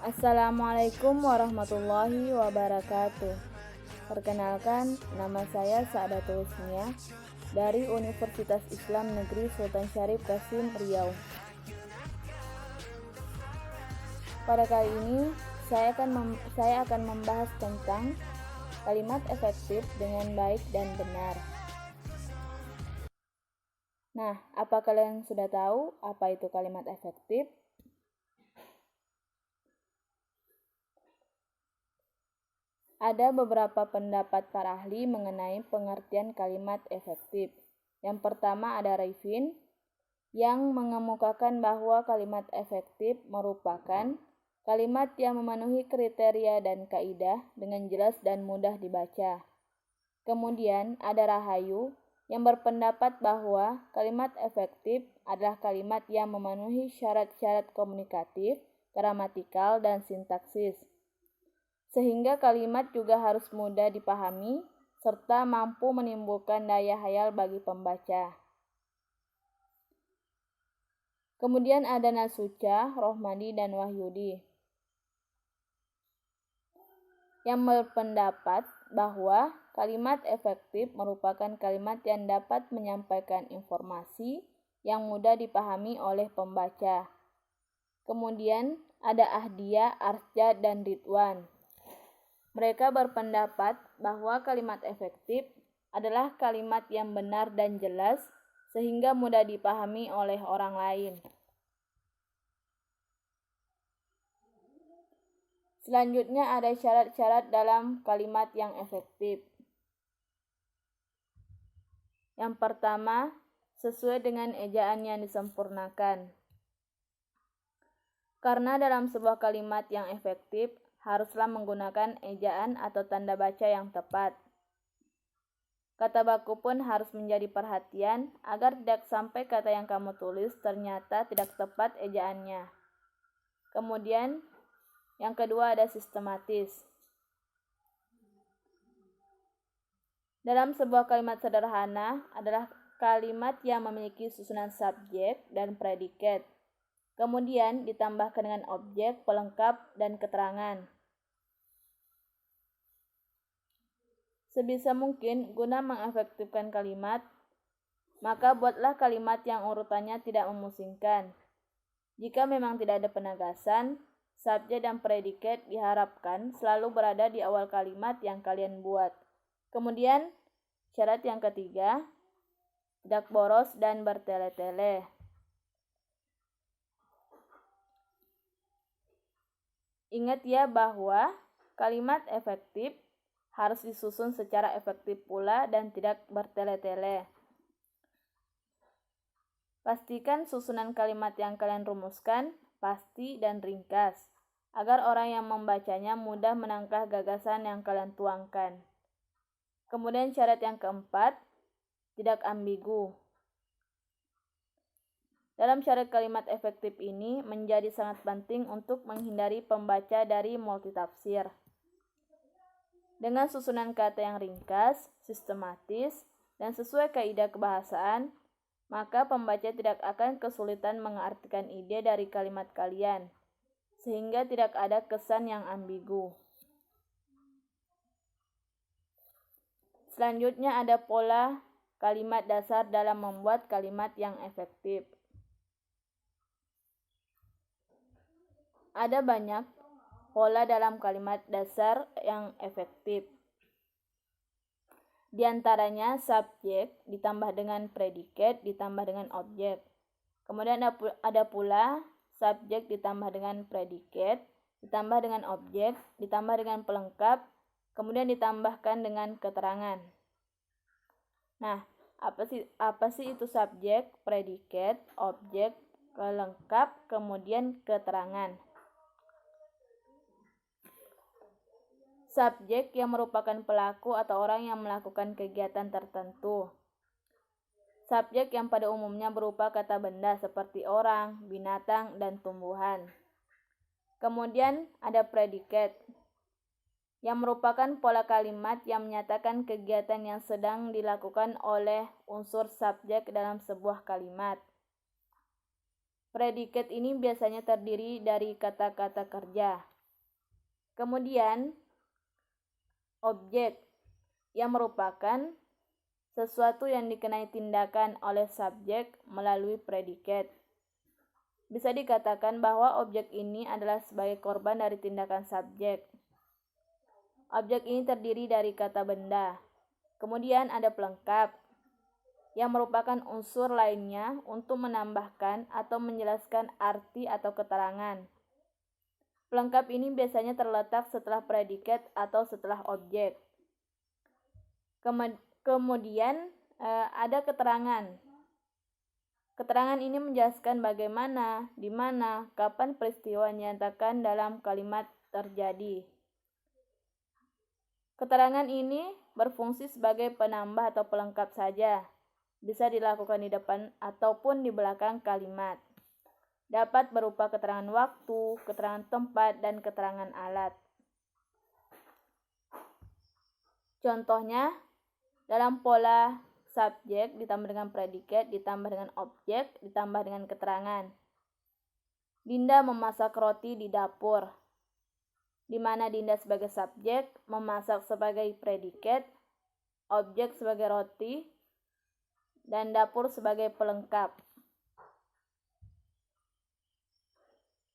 Assalamualaikum warahmatullahi wabarakatuh. Perkenalkan, nama saya Sa'adatul Husnia dari Universitas Islam Negeri Sultan Syarif Qasim, Riau. Pada kali ini, saya akan membahas tentang kalimat efektif dengan baik dan benar. Nah, apa kalian sudah tahu apa itu kalimat efektif? Ada beberapa pendapat para ahli mengenai pengertian kalimat efektif. Yang pertama ada Rifin yang mengemukakan bahwa kalimat efektif merupakan kalimat yang memenuhi kriteria dan kaidah dengan jelas dan mudah dibaca. Kemudian ada Rahayu yang berpendapat bahwa kalimat efektif adalah kalimat yang memenuhi syarat-syarat komunikatif, gramatikal, dan sintaksis, sehingga kalimat juga harus mudah dipahami serta mampu menimbulkan daya hayal bagi pembaca. Kemudian ada Nasuca, Rohmadi, dan Wahyudi yang berpendapat bahwa kalimat efektif merupakan kalimat yang dapat menyampaikan informasi yang mudah dipahami oleh pembaca. Kemudian ada Ahdia, Arsya, dan Ridwan. Mereka berpendapat bahwa kalimat efektif adalah kalimat yang benar dan jelas sehingga mudah dipahami oleh orang lain. Selanjutnya ada syarat-syarat dalam kalimat yang efektif. Yang pertama, sesuai dengan ejaan yang disempurnakan. Karena dalam sebuah kalimat yang efektif haruslah menggunakan ejaan atau tanda baca yang tepat. Kata baku pun harus menjadi perhatian agar tidak sampai kata yang kamu tulis ternyata tidak tepat ejaannya. Kemudian, yang kedua ada sistematis. Dalam sebuah kalimat sederhana adalah kalimat yang memiliki susunan subjek dan predikat. Kemudian ditambahkan dengan objek, pelengkap, dan keterangan. Sebisa mungkin guna mengefektifkan kalimat, maka buatlah kalimat yang urutannya tidak memusingkan. Jika memang tidak ada penegasan, subjek dan predikat diharapkan selalu berada di awal kalimat yang kalian buat. Kemudian, syarat yang ketiga, tidak boros dan bertele-tele. Ingat ya bahwa kalimat efektif harus disusun secara efektif pula dan tidak bertele-tele. Pastikan susunan kalimat yang kalian rumuskan pasti dan ringkas, agar orang yang membacanya mudah menangkap gagasan yang kalian tuangkan. Kemudian syarat yang keempat, tidak ambigu. Dalam syarat kalimat efektif ini menjadi sangat penting untuk menghindari pembaca dari multitafsir. Dengan susunan kata yang ringkas, sistematis, dan sesuai kaidah kebahasaan, maka pembaca tidak akan kesulitan mengartikan ide dari kalimat kalian, sehingga tidak ada kesan yang ambigu. Selanjutnya ada pola kalimat dasar dalam membuat kalimat yang efektif. Ada banyak pola dalam kalimat dasar yang efektif. Di antaranya subjek ditambah dengan predikat ditambah dengan objek. Kemudian ada pula subjek ditambah dengan predikat ditambah dengan objek ditambah dengan pelengkap, kemudian ditambahkan dengan keterangan. Nah, apa sih itu subjek, predikat, objek, pelengkap, kemudian keterangan? Subjek yang merupakan pelaku atau orang yang melakukan kegiatan tertentu. Subjek yang pada umumnya berupa kata benda seperti orang, binatang, dan tumbuhan. Kemudian ada predikat yang merupakan pola kalimat yang menyatakan kegiatan yang sedang dilakukan oleh unsur subjek dalam sebuah kalimat. Predikat ini biasanya terdiri dari kata-kata kerja. Kemudian objek yang merupakan sesuatu yang dikenai tindakan oleh subjek melalui predikat. Bisa dikatakan bahwa objek ini adalah sebagai korban dari tindakan subjek. Objek ini terdiri dari kata benda. Kemudian ada pelengkap, yang merupakan unsur lainnya untuk menambahkan atau menjelaskan arti atau keterangan. Pelengkap ini biasanya terletak setelah predikat atau setelah objek. Kemudian ada keterangan. Keterangan ini menjelaskan bagaimana, di mana, kapan peristiwa dinyatakan dalam kalimat terjadi. Keterangan ini berfungsi sebagai penambah atau pelengkap saja. Bisa dilakukan di depan ataupun di belakang kalimat. Dapat berupa keterangan waktu, keterangan tempat, dan keterangan alat. Contohnya, dalam pola subjek ditambah dengan predikat, ditambah dengan objek, ditambah dengan keterangan. Dinda memasak roti di dapur, di mana Dinda sebagai subjek, memasak sebagai predikat, objek sebagai roti, dan dapur sebagai pelengkap.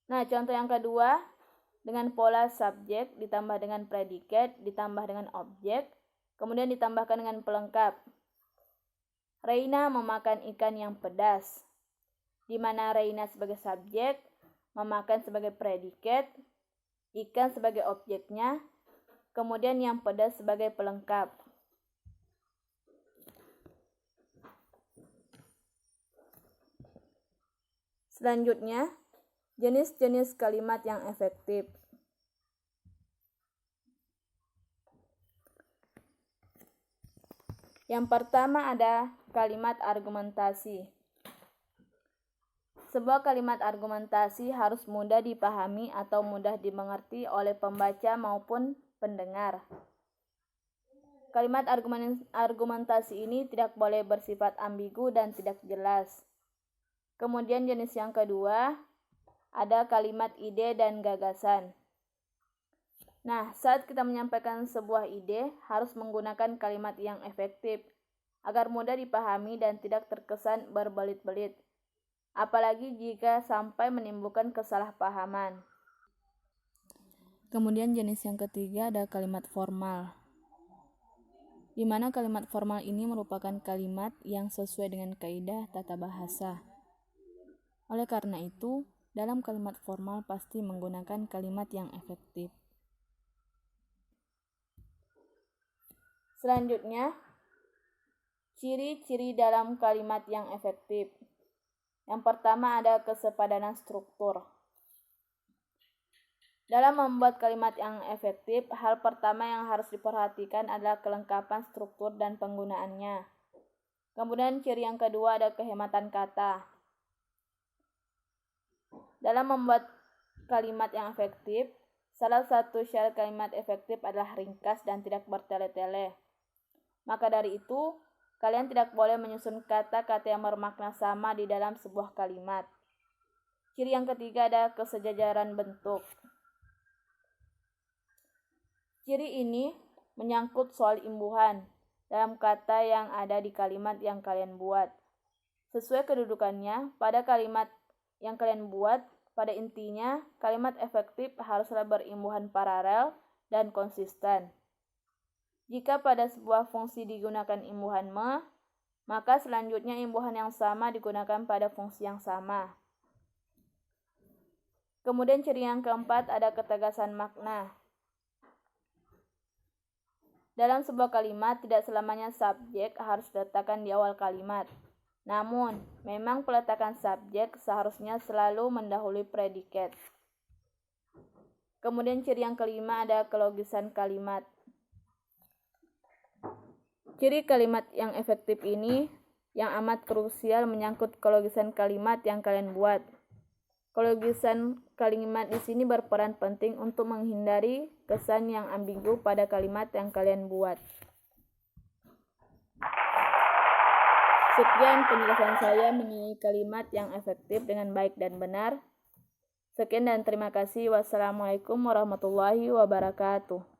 Nah, contoh yang kedua, dengan pola subjek ditambah dengan predikat, ditambah dengan objek, kemudian ditambahkan dengan pelengkap. Reina memakan ikan yang pedas, di mana Reina sebagai subjek, memakan sebagai predikat, ikan sebagai objeknya, kemudian yang pedas sebagai pelengkap. Selanjutnya, jenis-jenis kalimat yang efektif. Yang pertama ada kalimat argumentasi. Sebuah kalimat argumentasi harus mudah dipahami atau mudah dimengerti oleh pembaca maupun pendengar. Kalimat argumentasi ini tidak boleh bersifat ambigu dan tidak jelas. Kemudian jenis yang kedua ada kalimat ide dan gagasan. Nah, saat kita menyampaikan sebuah ide, harus menggunakan kalimat yang efektif, agar mudah dipahami dan tidak terkesan berbelit-belit, apalagi jika sampai menimbulkan kesalahpahaman. Kemudian jenis yang ketiga ada kalimat formal, di mana kalimat formal ini merupakan kalimat yang sesuai dengan kaidah tata bahasa. Oleh karena itu, dalam kalimat formal pasti menggunakan kalimat yang efektif. Selanjutnya, ciri-ciri dalam kalimat yang efektif. Yang pertama ada kesepadanan struktur. Dalam membuat kalimat yang efektif, hal pertama yang harus diperhatikan adalah kelengkapan struktur dan penggunaannya. Kemudian ciri yang kedua ada kehematan kata. Dalam membuat kalimat yang efektif, salah satu syarat kalimat efektif adalah ringkas dan tidak bertele-tele. Maka dari itu, kalian tidak boleh menyusun kata-kata yang bermakna sama di dalam sebuah kalimat. Ciri yang ketiga ada kesejajaran bentuk. Ciri ini menyangkut soal imbuhan dalam kata yang ada di kalimat yang kalian buat. Sesuai kedudukannya, pada kalimat yang kalian buat, pada intinya, kalimat efektif haruslah berimbuhan paralel dan konsisten. Jika pada sebuah fungsi digunakan imbuhan me, maka selanjutnya imbuhan yang sama digunakan pada fungsi yang sama. Kemudian ciri yang keempat ada ketegasan makna. Dalam sebuah kalimat, tidak selamanya subjek harus diletakkan di awal kalimat. Namun, memang peletakan subjek seharusnya selalu mendahului predikat. Kemudian ciri yang kelima ada kelogisan kalimat. Ciri kalimat yang efektif ini yang amat krusial menyangkut kelogisan kalimat yang kalian buat. Kelogisan kalimat di sini berperan penting untuk menghindari kesan yang ambigu pada kalimat yang kalian buat. Sekian penjelasan saya mengenai kalimat yang efektif dengan baik dan benar. Sekian dan terima kasih. Wassalamualaikum warahmatullahi wabarakatuh.